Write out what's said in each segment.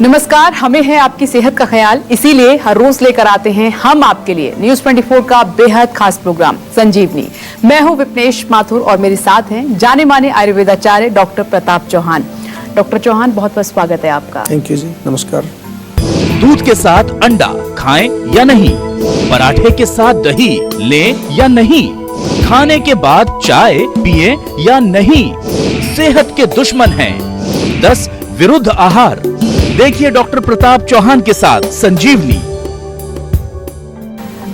नमस्कार, हमें है आपकी सेहत का ख्याल, इसीलिए हर रोज लेकर आते हैं हम आपके लिए न्यूज 24 का बेहद खास प्रोग्राम संजीवनी। मैं हूं विपनेश माथुर और मेरे साथ हैं जाने माने आयुर्वेदाचार्य डॉक्टर प्रताप चौहान। डॉक्टर चौहान, बहुत बहुत स्वागत है आपका। थैंक यू जी, नमस्कार। दूध के साथ अंडा खाएं या नहीं, पराठे के साथ दही लें या नहीं, खाने के बाद चाय पिए या नहीं, सेहत के दुश्मन हैं 10 विरुद्ध आहार। देखिए डॉक्टर प्रताप चौहान के साथ संजीवनी।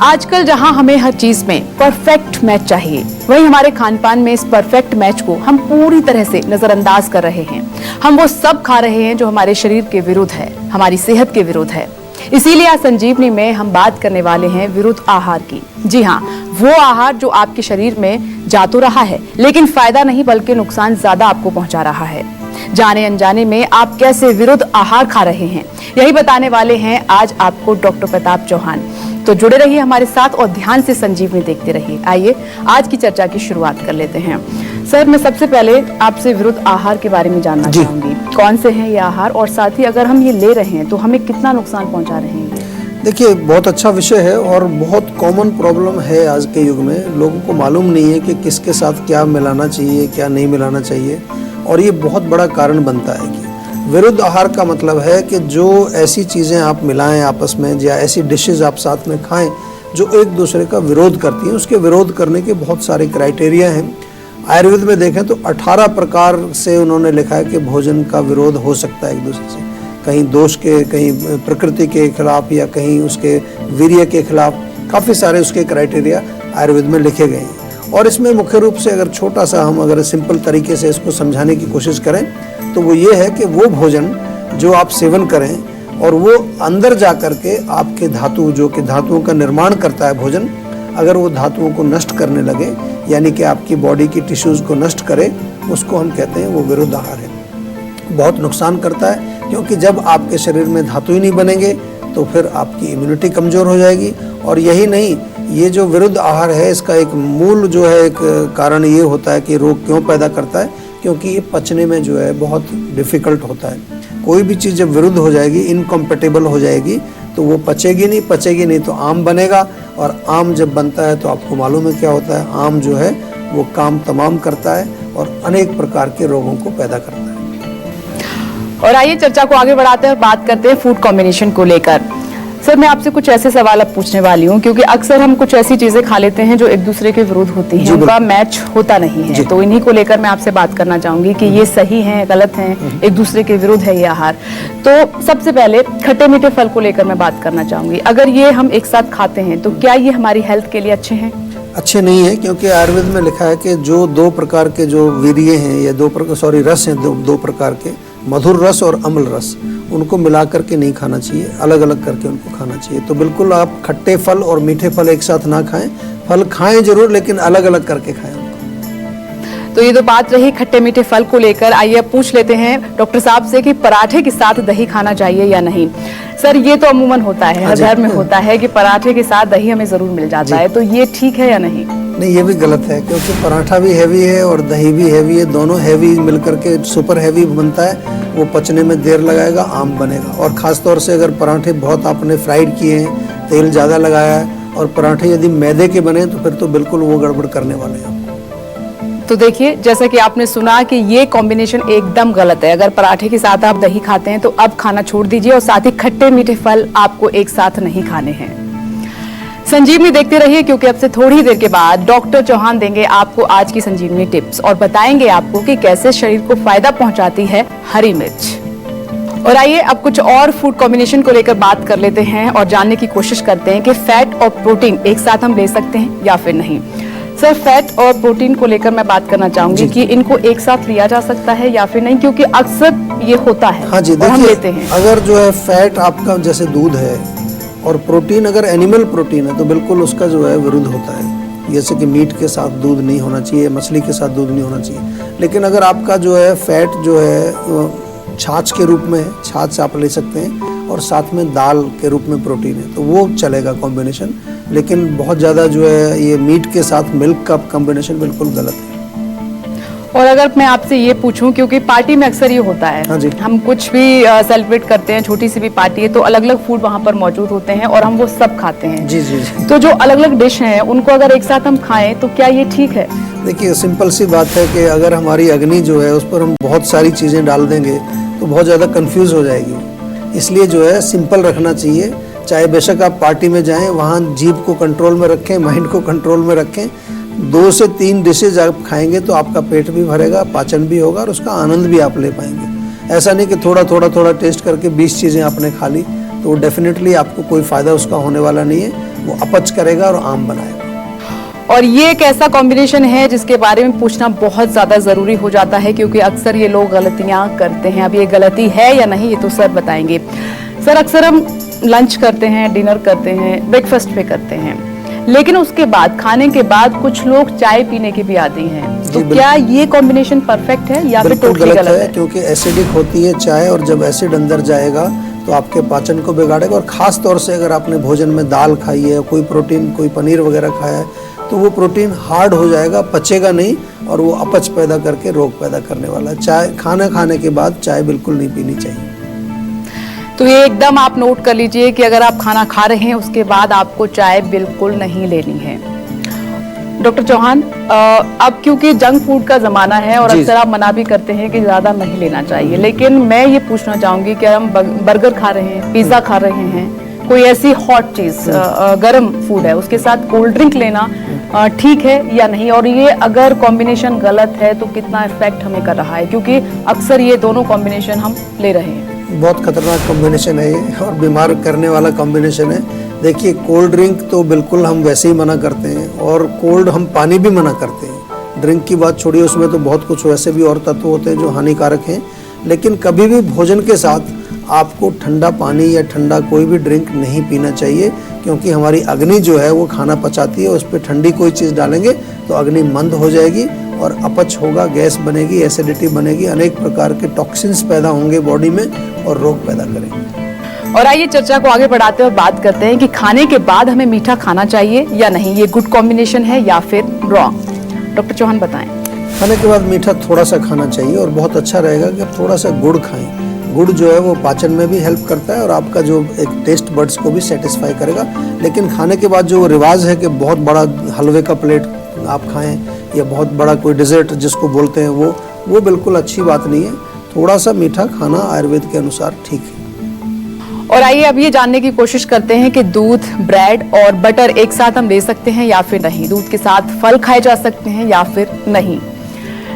आजकल जहां हमें हर चीज में परफेक्ट मैच चाहिए, वहीं हमारे खान पान में इस परफेक्ट मैच को हम पूरी तरह से नजरअंदाज कर रहे हैं। हम वो सब खा रहे हैं जो हमारे शरीर के विरुद्ध है, हमारी सेहत के विरुद्ध है। इसीलिए आज संजीवनी में हम बात करने वाले हैं विरुद्ध आहार की। जी हाँ, वो आहार जो आपके शरीर में जा तो रहा है लेकिन फायदा नहीं बल्कि नुकसान ज्यादा आपको पहुंचा रहा है। जाने अनजाने में आप कैसे विरुद्ध आहार खा रहे हैं, यही बताने वाले हैं आज आपको डॉक्टर प्रताप चौहान। तो जुड़े रहिए हमारे साथ और ध्यान से संजीवनी देखते रहिए। आइए आज की चर्चा की शुरुआत कर लेते हैं। सर, मैं सबसे पहले आपसे विरुद्ध आहार के बारे में जानना चाहूंगी। कौन से हैं ये आहार और साथ ही अगर हम ये ले रहे हैं तो हमें कितना नुकसान पहुंचा रहे हैं? देखिए, बहुत अच्छा विषय है और बहुत कॉमन प्रॉब्लम है आज के युग में। लोगों को मालूम नहीं है कि किसके साथ क्या मिलाना चाहिए, क्या नहीं मिलाना चाहिए, और ये बहुत बड़ा कारण बनता है कि विरुद्ध आहार का मतलब है कि जो ऐसी चीज़ें आप मिलाएं आपस में या ऐसी डिशेस आप साथ में खाएं जो एक दूसरे का विरोध करती हैं। उसके विरोध करने के बहुत सारे क्राइटेरिया हैं। आयुर्वेद में देखें तो 18 प्रकार से उन्होंने लिखा है कि भोजन का विरोध हो सकता है एक दूसरे से, कहीं दोष के, कहीं प्रकृति के खिलाफ या कहीं उसके वीर्य के खिलाफ। काफ़ी सारे उसके क्राइटेरिया आयुर्वेद में लिखे गए हैं। और इसमें मुख्य रूप से अगर छोटा सा हम अगर सिंपल तरीके से इसको समझाने की कोशिश करें तो वो ये है कि वो भोजन जो आप सेवन करें और वो अंदर जा कर के आपके धातु, जो कि धातुओं का निर्माण करता है भोजन, अगर वो धातुओं को नष्ट करने लगे, यानी कि आपकी बॉडी की टिश्यूज़ को नष्ट करे, उसको हम कहते हैं वो विरुद्ध आहार है। बहुत नुकसान करता है, क्योंकि जब आपके शरीर में धातु ही नहीं बनेंगे तो फिर आपकी इम्यूनिटी कमज़ोर हो जाएगी। और यही नहीं, ये जो विरुद्ध आहार है इसका एक मूल जो है एक कारण ये होता है कि रोग क्यों पैदा करता है, क्योंकि ये पचने में जो है बहुत डिफ़िकल्ट होता है। कोई भी चीज़ जब विरुद्ध हो जाएगी, इनकम्पेटेबल हो जाएगी, तो वो पचेगी नहीं तो आम बनेगा। और आम जब बनता है तो आपको मालूम है क्या होता है, आम जो है वो काम तमाम करता है और अनेक प्रकार के रोगों को पैदा करता है। और आइए चर्चा को आगे बढ़ाते हैं और बात करते हैं फूड कॉम्बिनेशन को लेकर। सर, मैं आपसे कुछ ऐसे सवाल अब पूछने वाली हूँ क्योंकि अक्सर हम कुछ ऐसी चीजें खा लेते हैं जो एक दूसरे के विरुद्ध होती हैं, उनका मैच होता नहीं है। तो इन्हीं को लेकर मैं आपसे बात करना चाहूंगी कि ये सही है, गलत है, एक दूसरे के विरुद्ध है ये आहार। तो सबसे पहले खट्टे मीठे फल को लेकर मैं बात करना चाहूंगी। अगर ये हम एक साथ खाते हैं तो क्या ये हमारी हेल्थ के लिए अच्छे हैं? अच्छे नहीं है, क्योंकि आयुर्वेद में लिखा है कि जो 2 प्रकार के जो वीर्य हैं या रस हैं, दो प्रकार के, मधुर रस और अम्ल रस, उनको मिला करके नहीं खाना चाहिए, अलग अलग करके उनको खाना चाहिए। तो बिल्कुल आप खट्टे फल और मीठे फल एक साथ ना खाएं, फल खाएं जरूर लेकिन अलग अलग करके खाएं उनको। तो ये तो बात रही खट्टे मीठे फल को लेकर। आइए अब पूछ लेते हैं डॉक्टर साहब से कि पराठे के साथ दही खाना चाहिए या नहीं। सर, ये तो अमूमन होता है, हर घर में होता है कि पराठे के साथ दही हमें जरूर मिल जाता है, तो ये ठीक है या नहीं? नहीं, ये भी गलत है, क्योंकि पराठा भी हैवी है और दही भी हैवी है। दोनों हैवी मिलकर के सुपर हैवी बनता है, वो पचने में देर लगाएगा, आम बनेगा। और ख़ास तौर से अगर पराठे बहुत आपने फ्राइड किए हैं, तेल ज़्यादा लगाया है और पराठे यदि मैदे के बने तो फिर तो बिल्कुल वो गड़बड़ करने वाले हैं। तो देखिए, जैसा कि आपने सुना कि ये कॉम्बिनेशन एकदम गलत है। अगर पराठे के साथ आप दही खाते हैं तो अब खाना छोड़ दीजिए और साथ ही खट्टे मीठे फल आपको एक साथ नहीं खाने हैं। संजीवनी देखते रहिए क्योंकि अब से थोड़ी देर के बाद डॉक्टर चौहान देंगे आपको आज की संजीवनी टिप्स और बताएंगे आपको कि कैसे शरीर को फायदा पहुंचाती है हरी मिर्च। और आइए अब कुछ और फूड कॉम्बिनेशन को लेकर बात कर लेते हैं और जानने की कोशिश करते हैं कि फैट और प्रोटीन एक साथ हम ले सकते हैं या फिर नहीं। सर, फैट और प्रोटीन को लेकर मैं बात करना चाहूंगी कि इनको एक साथ लिया जा सकता है या फिर नहीं, क्योंकि अक्सर ये होता है। हाँ जी, हम लेते हैं। अगर जो है फैट आपका जैसे दूध है और प्रोटीन अगर एनिमल प्रोटीन है तो बिल्कुल उसका जो है विरुद्ध होता है। जैसे कि मीट के साथ दूध नहीं होना चाहिए, मछली के साथ दूध नहीं होना चाहिए। लेकिन अगर आपका जो है फैट जो है छाछ के रूप में है, छाछ आप ले सकते हैं, और साथ में दाल के रूप में प्रोटीन है, तो वो चलेगा कॉम्बिनेशन। लेकिन बहुत ज़्यादा जो है ये मीट के साथ मिल्क का कॉम्बिनेशन बिल्कुल गलत है। और अगर मैं आपसे ये पूछूं, क्योंकि पार्टी में अक्सर ये होता है, हाँ जी। हम कुछ भी सेलिब्रेट करते हैं, छोटी सी भी पार्टी है तो अलग अलग फूड वहाँ पर मौजूद होते हैं और हम वो सब खाते हैं। जी जी जी। तो जो अलग अलग डिश हैं उनको अगर एक साथ हम खाएं तो क्या ये ठीक है? देखिए, सिंपल सी बात है कि अगर हमारी अग्नि जो है उस पर हम बहुत सारी चीज़ें डाल देंगे तो बहुत ज़्यादा कंफ्यूज हो जाएगी। इसलिए जो है सिंपल रखना चाहिए। चाहे बेशक आप पार्टी में जाएं, वहाँ जीभ को कंट्रोल में रखें, माइंड को कंट्रोल में रखें। 2 से 3 डिशेज आप खाएंगे तो आपका पेट भी भरेगा, पाचन भी होगा और उसका आनंद भी आप ले पाएंगे। ऐसा नहीं कि थोड़ा टेस्ट करके 20 चीज़ें आपने खा ली, तो डेफिनेटली आपको कोई फ़ायदा उसका होने वाला नहीं है। वो अपच करेगा और आम बनाएगा। और ये एक ऐसा कॉम्बिनेशन है जिसके बारे में पूछना बहुत ज़्यादा ज़रूरी हो जाता है, क्योंकि अक्सर ये लोग गलतियाँ करते हैं। अब ये गलती है या नहीं ये तो सर बताएंगे। सर, अक्सर हम लंच करते हैं, डिनर करते हैं, ब्रेकफास्ट पे करते हैं, लेकिन उसके बाद, खाने के बाद कुछ लोग चाय पीने के भी आदी हैं। तो क्या ये कॉम्बिनेशन परफेक्ट है या फिर बिल्कुल टोटली गलत है? क्योंकि एसिडिक होती है चाय, और जब एसिड अंदर जाएगा तो आपके पाचन को बिगाड़ेगा। और ख़ास तौर से अगर आपने भोजन में दाल खाई है, कोई प्रोटीन, कोई पनीर वगैरह खाया है, तो वो प्रोटीन हार्ड हो जाएगा, पचेगा नहीं और वो अपच पैदा करके रोग पैदा करने वाला है। चाय, खाना खाने के बाद चाय बिल्कुल नहीं पीनी चाहिए। तो ये एकदम आप नोट कर लीजिए कि अगर आप खाना खा रहे हैं उसके बाद आपको चाय बिल्कुल नहीं लेनी है। डॉक्टर चौहान, अब क्योंकि जंक फूड का जमाना है और अक्सर आप मना भी करते हैं कि ज्यादा नहीं लेना चाहिए, लेकिन मैं ये पूछना चाहूंगी कि हम बर्गर खा रहे हैं, पिज्जा खा रहे हैं, कोई ऐसी हॉट चीज, गर्म फूड है, उसके साथ कोल्ड ड्रिंक लेना ठीक है या नहीं? और ये अगर कॉम्बिनेशन गलत है तो कितना इफेक्ट हमें कर रहा है, क्योंकि अक्सर ये दोनों कॉम्बिनेशन हम ले रहे हैं। बहुत खतरनाक कॉम्बिनेशन है ये और बीमार करने वाला कॉम्बिनेशन है। देखिए, कोल्ड ड्रिंक तो बिल्कुल हम वैसे ही मना करते हैं, और कोल्ड हम पानी भी मना करते हैं। ड्रिंक की बात छोड़िए, उसमें तो बहुत कुछ वैसे भी और तत्व होते हैं जो हानिकारक हैं। लेकिन कभी भी भोजन के साथ आपको ठंडा पानी या ठंडा कोई भी ड्रिंक नहीं पीना चाहिए, क्योंकि हमारी अग्नि जो है वो खाना पचाती है। उस पर ठंडी कोई चीज़ डालेंगे तो अग्नि मंद हो जाएगी और अपच होगा, गैस बनेगी, एसिडिटी बनेगी, अनेक प्रकार के टॉक्सिन्स पैदा होंगे बॉडी में और रोग पैदा करेंगे। और आइए चर्चा को आगे बढ़ाते हुए बात करते हैं कि खाने के बाद हमें मीठा खाना चाहिए या नहीं, ये गुड कॉम्बिनेशन है या फिर रॉन्ग? डॉक्टर चौहान बताएं। खाने के बाद मीठा थोड़ा सा खाना चाहिए, और बहुत अच्छा रहेगा कि आप थोड़ा सा गुड़ खाएं। गुड़ जो है वो पाचन में भी हेल्प करता है और आपका जो एक टेस्ट बड्स को भी सेटिस्फाई करेगा। लेकिन खाने के बाद जो रिवाज है कि बहुत बड़ा हलवे का प्लेट आप खाएं या बहुत बड़ा कोई डिज़र्ट जिसको बोलते हैं, वो बिल्कुल अच्छी बात नहीं है। थोड़ा सा मीठा खाना आयुर्वेद के अनुसार ठीक है। और आइए अब ये जानने की कोशिश करते हैं कि दूध, ब्रेड और बटर एक साथ हम ले सकते हैं या फिर नहीं? दूध के साथ फल खाए जा सकते हैं या फिर नहीं?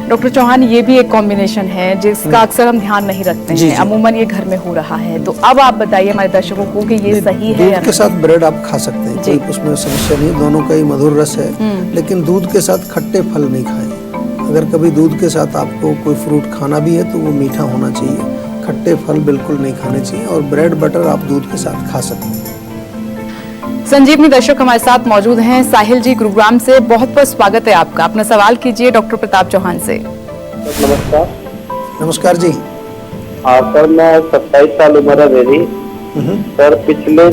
डॉक्टर चौहान, ये भी एक कॉम्बिनेशन है जिसका अक्सर हम ध्यान नहीं रखते हैं। अमूमन ये घर में हो रहा है, तो अब आप बताइए हमारे दर्शकों को कि ये सही है या दूध के साथ ब्रेड आप खा सकते हैं, कोई उसमें समस्या नहीं, दोनों का ही मधुर रस है। लेकिन दूध के साथ खट्टे फल नहीं खाएं। अगर कभी दूध के साथ आपको कोई फ्रूट खाना भी है तो वो मीठा होना चाहिए, खट्टे फल बिल्कुल नहीं खाने चाहिए। और ब्रेड बटर आप दूध के साथ खा सकते हैं। संजीवनी दर्शक हमारे साथ मौजूद हैं साहिल जी गुरुग्राम से, बहुत बहुत स्वागत है आपका। अपना सवाल कीजिए डॉक्टर प्रताप चौहान से। नमस्कार। नमस्कार जी। हाँ सर, मैं 27 साल उम्र है मेरी। सर पिछले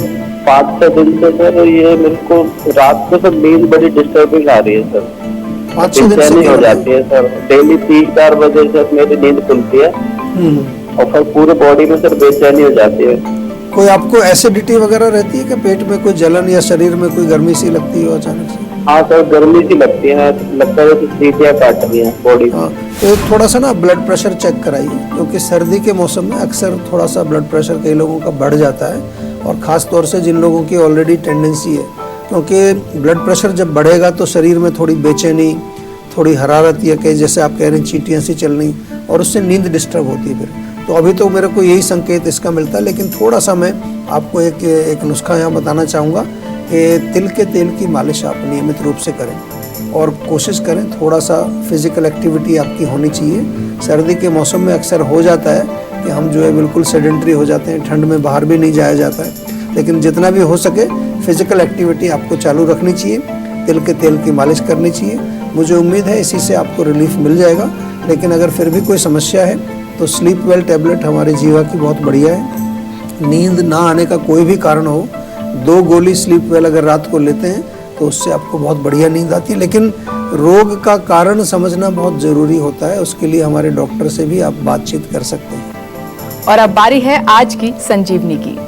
5-6 दिन से सर ये मेरे को रात को सर नींद बड़ी डिस्टर्बिंग आ रही है सर। 5-6 दिन से हो जाती है सर। डेली 3-4 बजे से मेरी नींद खुलती है और फिर पूरे बॉडी में सर बेचैनी हो जाती है। कोई आपको एसिडिटी वगैरह रहती है कि पेट में कोई जलन या शरीर में कोई गर्मी सी लगती है अचानक से? हाँ सर, गर्मी सी लगती है, लगता है कि सीटियाँ काट रही हैं बॉडी। हाँ, तो थोड़ा सा ना ब्लड प्रेशर चेक कराइए, क्योंकि सर्दी के मौसम में अक्सर थोड़ा सा ब्लड प्रेशर कई लोगों का बढ़ जाता है, और ख़ास तौर से जिन लोगों की ऑलरेडी टेंडेंसी है। क्योंकि ब्लड प्रेशर जब बढ़ेगा तो शरीर में थोड़ी बेचैनी, थोड़ी हरारत, या कहीं जैसे आप कह रहे हैं चींटियाँ सी चलनी, और उससे नींद डिस्टर्ब होती है फिर। तो अभी तो मेरे को यही संकेत इसका मिलता है। लेकिन थोड़ा सा मैं आपको एक नुस्खा यहाँ बताना चाहूँगा कि तिल के तेल की मालिश आप नियमित रूप से करें, और कोशिश करें थोड़ा सा फिजिकल एक्टिविटी आपकी होनी चाहिए। सर्दी के मौसम में अक्सर हो जाता है कि हम जो है बिल्कुल सेडेंट्री हो जाते हैं, ठंड में बाहर भी नहीं जाया जाता है। लेकिन जितना भी हो सके फिजिकल एक्टिविटी आपको चालू रखनी चाहिए, तिल के तेल की मालिश करनी चाहिए। मुझे उम्मीद है इसी से आपको रिलीफ मिल जाएगा। लेकिन अगर फिर भी कोई समस्या है तो स्लीप वेल टैबलेट हमारे जीवा की बहुत बढ़िया है। नींद ना आने का कोई भी कारण हो, 2 गोली स्लीप वेल अगर रात को लेते हैं तो उससे आपको बहुत बढ़िया नींद आती है। लेकिन रोग का कारण समझना बहुत ज़रूरी होता है, उसके लिए हमारे डॉक्टर से भी आप बातचीत कर सकते हैं। और अब बारी है आज की संजीवनी की।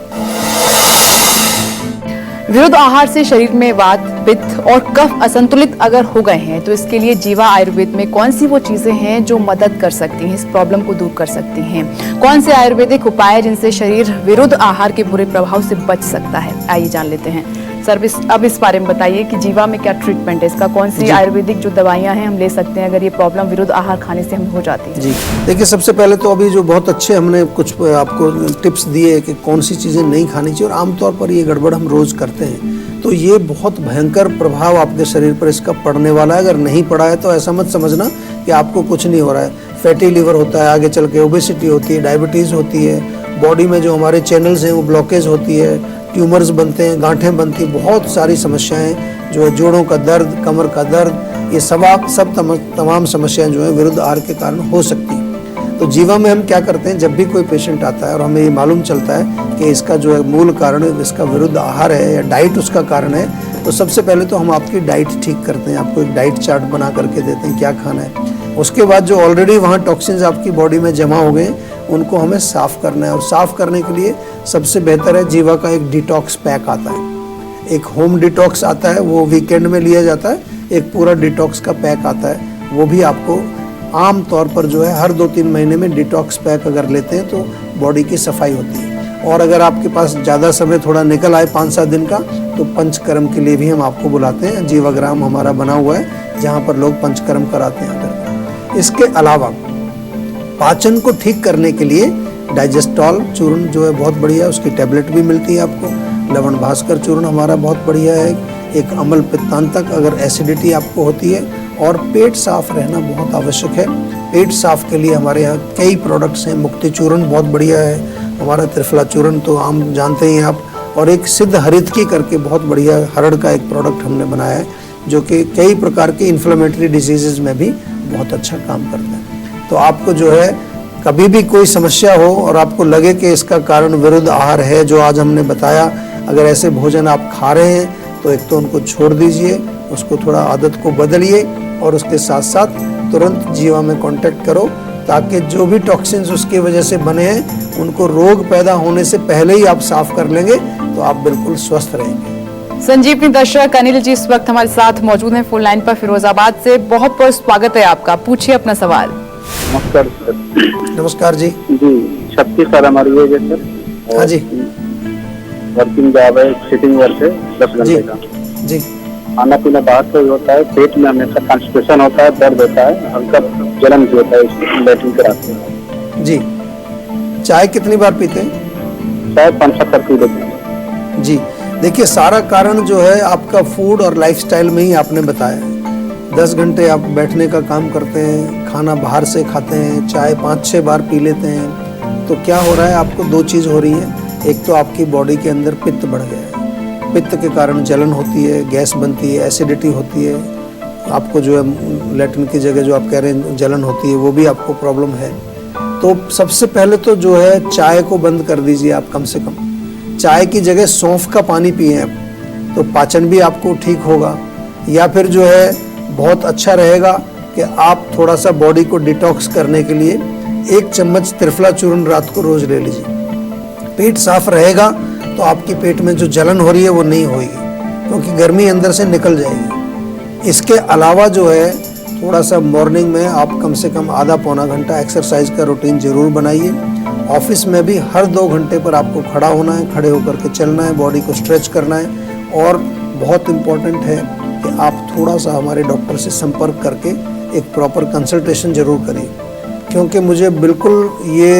विरुद्ध आहार से शरीर में वात, पित्त और कफ असंतुलित अगर हो गए हैं तो इसके लिए जीवा आयुर्वेद में कौन सी वो चीजें हैं जो मदद कर सकती हैं, इस प्रॉब्लम को दूर कर सकती हैं? कौन से आयुर्वेदिक उपाय हैं जिनसे शरीर विरुद्ध आहार के बुरे प्रभाव से बच सकता है? आइए जान लेते हैं। सर अब इस बारे में बताइए कि जीवा में क्या ट्रीटमेंट है इसका, कौन सी आयुर्वेदिक जो दवाइयां हैं हम ले सकते हैं अगर ये प्रॉब्लम विरुद्ध आहार खाने से हम हो जाती है? जी देखिए, सबसे पहले तो अभी जो बहुत अच्छे हमने कुछ आपको टिप्स दिए कि कौन सी चीज़ें नहीं खानी चाहिए, और आमतौर पर ये गड़बड़ हम रोज़ करते हैं, तो ये बहुत भयंकर प्रभाव आपके शरीर पर इसका पड़ने वाला है। अगर नहीं पड़ा है तो ऐसा मत समझना कि आपको कुछ नहीं हो रहा है। फैटी लीवर होता है, आगे चल के ओबेसिटी होती है, डायबिटीज़ होती है, बॉडी में जो हमारे चैनल्स हैं वो ब्लॉकेज होती है, ट्यूमर्स बनते हैं, गांठें बनती हैं, बहुत सारी समस्याएं जो है, जोड़ों का दर्द, कमर का दर्द, ये सब तमाम समस्याएं जो है विरुद्ध आहार के कारण हो सकती हैं। तो जीवा में हम क्या करते हैं, जब भी कोई पेशेंट आता है और हमें ये मालूम चलता है कि इसका जो है मूल कारण इसका विरुद्ध आहार है या डाइट उसका कारण है, तो सबसे पहले तो हम आपकी डाइट ठीक करते हैं, आपको एक डाइट चार्ट बना करके देते हैं क्या खाना है। उसके बाद जो ऑलरेडी वहाँ टॉक्सिन्स आपकी बॉडी में जमा हो गए उनको हमें साफ़ करना है, और साफ़ करने के लिए सबसे बेहतर है जीवा का एक डिटॉक्स पैक आता है। एक होम डिटॉक्स आता है, वो वीकेंड में लिया जाता है। एक पूरा डिटॉक्स का पैक आता है, वो भी आपको आम तौर पर जो है हर 2-3 महीने में डिटॉक्स पैक अगर लेते हैं तो बॉडी की सफाई होती है। और अगर आपके पास ज़्यादा समय थोड़ा निकल आए 5-7 दिन का, तो पंचकर्म के लिए भी हम आपको बुलाते हैं। जीवाग्राम हमारा बना हुआ है जहाँ पर लोग पंचकर्म कराते हैं आकर। इसके अलावा पाचन को ठीक करने के लिए डाइजेस्टॉल चूर्ण जो है बहुत बढ़िया है, उसकी टैबलेट भी मिलती है आपको। लवण भास्कर चूर्ण हमारा बहुत बढ़िया है। एक अम्ल पित्तांतक अगर एसिडिटी आपको होती है, और पेट साफ रहना बहुत आवश्यक है। पेट साफ के लिए हमारे यहाँ कई प्रोडक्ट्स हैं। मुक्ति चूर्ण बहुत बढ़िया है, हमारा त्रिफला चूर्ण तो आम जानते ही हैं आप, और एक सिद्ध हरितकी करके बहुत बढ़िया हरड़ का एक प्रोडक्ट हमने बनाया है जो कि कई प्रकार के इन्फ्लेमेटरी डिजीजेज में भी बहुत अच्छा काम करता है। तो आपको जो है कभी भी कोई समस्या हो और आपको लगे कि इसका कारण विरुद्ध आहार है जो आज हमने बताया, अगर ऐसे भोजन आप खा रहे हैं तो एक तो उनको छोड़ दीजिए, उसको थोड़ा आदत को बदलिए, और उसके साथ साथ तुरंत जीवा में कांटेक्ट करो ताकि जो भी टॉक्सिन्स उसकी वजह से बने हैं उनको रोग पैदा होने से पहले ही आप साफ कर लेंगे तो आप बिल्कुल स्वस्थ रहेंगे। संजीवनी दर्शक अनिल जी इस वक्त हमारे साथ मौजूद हैं फोन लाइन पर फिरोजाबाद से। बहुत बहुत स्वागत है आपका, पूछिए अपना सवाल। नमस्कार सर। नमस्कार जी। 36 साल हमारी एज है सर। हाँ जी। वर्किंग जॉब है, सिटिंग वर्क है 10 घंटे का जी। खाना पीना बाहर से होता है, पेट में हमेशा कॉन्स्टिपेशन होता है, दर्द होता है, हल्का जलन भी होता है, इसको लेटरिन कराते हैं जी। चाय कितनी बार पीते हैं? चाय 5-7 पी लेते हैं जी। देखिए, सारा कारण जो है आपका फूड और लाइफस्टाइल में ही आपने बताया है। 10 घंटे आप बैठने का काम करते हैं, खाना बाहर से खाते हैं, चाय 5-6 बार पी लेते हैं, तो क्या हो रहा है आपको? 2 चीज़ हो रही है। एक तो आपकी बॉडी के अंदर पित्त बढ़ गया है, पित्त के कारण जलन होती है, गैस बनती है, एसिडिटी होती है, आपको जो है लैट्रिन की जगह जो आप कह रहे हैं जलन होती है, वो भी आपको प्रॉब्लम है। तो सबसे पहले तो जो है चाय को बंद कर दीजिए आप, कम से कम चाय की जगह सौंफ का पानी पिएं आप, तो पाचन भी आपको ठीक होगा। या फिर जो है बहुत अच्छा रहेगा कि आप थोड़ा सा बॉडी को डिटॉक्स करने के लिए 1 चम्मच त्रिफला चूर्ण रात को रोज ले लीजिए। पेट साफ रहेगा तो आपकी पेट में जो जलन हो रही है वो नहीं होगी, क्योंकि गर्मी अंदर से निकल जाएगी। इसके अलावा जो है थोड़ा सा मॉर्निंग में आप कम से कम आधा-पौना घंटा एक्सरसाइज का रूटीन जरूर बनाइए। ऑफिस में भी हर 2 घंटे पर आपको खड़ा होना है, खड़े होकर के चलना है, बॉडी को स्ट्रेच करना है। और बहुत इम्पोर्टेंट है कि आप थोड़ा सा हमारे डॉक्टर से संपर्क करके एक प्रॉपर कंसल्टेशन जरूर करिए, क्योंकि मुझे बिल्कुल ये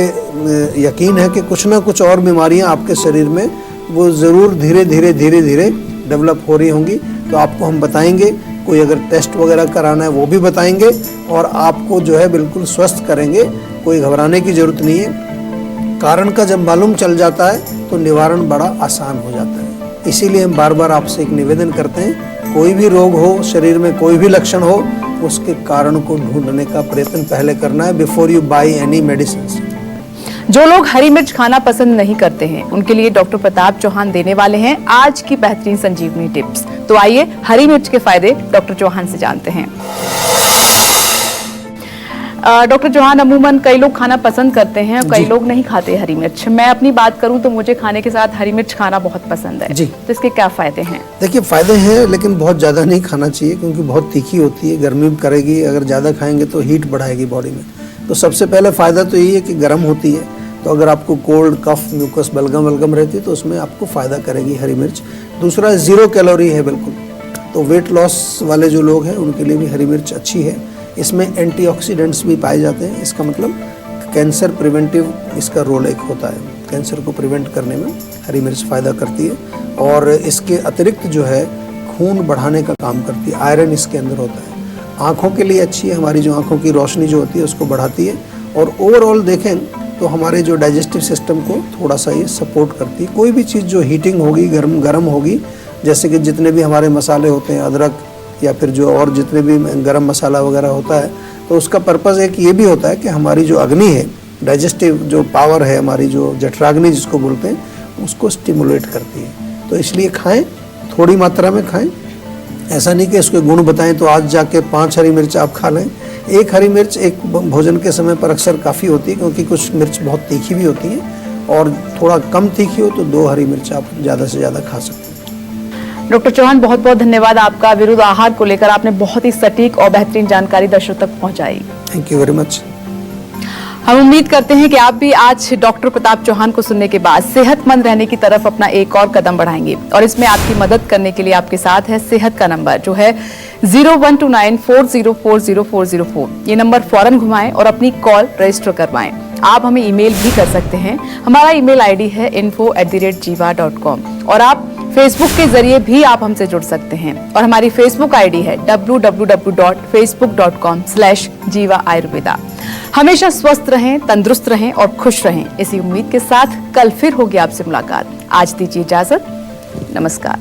यकीन है कि कुछ ना कुछ और बीमारियां आपके शरीर में वो ज़रूर धीरे धीरे डेवलप हो रही होंगी। तो आपको हम बताएंगे, कोई अगर टेस्ट वगैरह कराना है वो भी बताएंगे, और आपको जो है बिल्कुल स्वस्थ करेंगे। कोई घबराने की ज़रूरत नहीं है। कारण का जब मालूम चल जाता है तो निवारण बड़ा आसान हो जाता है। इसीलिए हम बार बार आपसे एक निवेदन करते हैं, कोई भी रोग हो, शरीर में कोई भी लक्षण हो, उसके कारण को ढूंढने का प्रयत्न पहले करना है, before you by any medicine. जो लोग हरी मिर्च खाना पसंद नहीं करते हैं उनके लिए डॉक्टर प्रताप चौहान देने वाले हैं आज की बेहतरीन संजीवनी टिप्स। तो आइए हरी मिर्च के फायदे डॉक्टर चौहान से जानते हैं। डॉक्टर चौहान, अमूमन कई लोग खाना पसंद करते हैं और कई लोग नहीं खाते हरी मिर्च। मैं अपनी बात करूं तो मुझे खाने के साथ हरी मिर्च खाना बहुत पसंद है जी। तो इसके क्या फायदे हैं? देखिए, फायदे हैं लेकिन बहुत ज़्यादा नहीं खाना चाहिए क्योंकि बहुत तीखी होती है, गर्मी करेगी। अगर ज़्यादा खाएंगे तो हीट बढ़ाएगी बॉडी में। तो सबसे पहले फ़ायदा तो यही है कि गर्म होती है, तो अगर आपको कोल्ड, कफ, म्यूकस, बलगम वलगम रहती है तो उसमें आपको फ़ायदा करेगी हरी मिर्च। दूसरा, 0 कैलोरी है बिल्कुल, तो वेट लॉस वाले जो लोग हैं उनके लिए भी हरी मिर्च अच्छी है। इसमें एंटीऑक्सीडेंट्स भी पाए जाते हैं, इसका मतलब कैंसर प्रिवेंटिव इसका रोल एक होता है। कैंसर को प्रिवेंट करने में हरी मिर्च फ़ायदा करती है। और इसके अतिरिक्त जो है खून बढ़ाने का काम करती है, आयरन इसके अंदर होता है। आँखों के लिए अच्छी है, हमारी जो आँखों की रोशनी जो होती है उसको बढ़ाती है। और ओवरऑल देखें तो हमारे जो डाइजेस्टिव सिस्टम को थोड़ा सा ये सपोर्ट करती है। कोई भी चीज़ जो हीटिंग होगी, गर्म होगी, जैसे कि जितने भी हमारे मसाले होते हैं, अदरक या फिर जो और जितने भी गरम मसाला वगैरह होता है, तो उसका पर्पज़ एक ये भी होता है कि हमारी जो अग्नि है, डाइजेस्टिव जो पावर है हमारी, जो जठराग्नि जिसको बोलते हैं, उसको स्टिमुलेट करती है। तो इसलिए खाएं, थोड़ी मात्रा में खाएं। ऐसा नहीं कि इसके गुण बताएं तो आज जाके 5 हरी मिर्च आप खा लें। एक हरी मिर्च एक भोजन के समय पर अक्सर काफ़ी होती है क्योंकि कुछ मिर्च बहुत तीखी भी होती है, और थोड़ा कम तीखी हो तो 2 हरी मिर्च आप ज़्यादा से ज़्यादा खा सकते हैं। डॉक्टर चौहान, बहुत बहुत धन्यवाद आपका। विरुद्ध आहार को लेकर आपने बहुत ही सटीक और बेहतरीन जानकारी दर्शकों तक पहुंचाई। Thank you very much. हम उम्मीद करते हैं कि आप भी आज डॉक्टर प्रताप चौहान को सुनने के बाद सेहतमंद रहने की तरफ अपना एक और कदम बढ़ाएंगे। और इसमें आपकी मदद करने के लिए आपके साथ है सेहत का नंबर, जो है 0129404004। ये नंबर फौरन घुमाएं और अपनी कॉल रजिस्टर करवाएं। आप हमें ईमेल भी कर सकते हैं। हमारा ईमेल आईडी है info@jiva.com। और आप फेसबुक के जरिए भी आप हमसे जुड़ सकते हैं और हमारी फेसबुक आईडी है www.facebook.com/jiva ayurveda। हमेशा स्वस्थ रहें, तंदुरुस्त रहें और खुश रहें, इसी उम्मीद के साथ कल फिर होगी आपसे मुलाकात। आज दीजिए इजाजत, नमस्कार।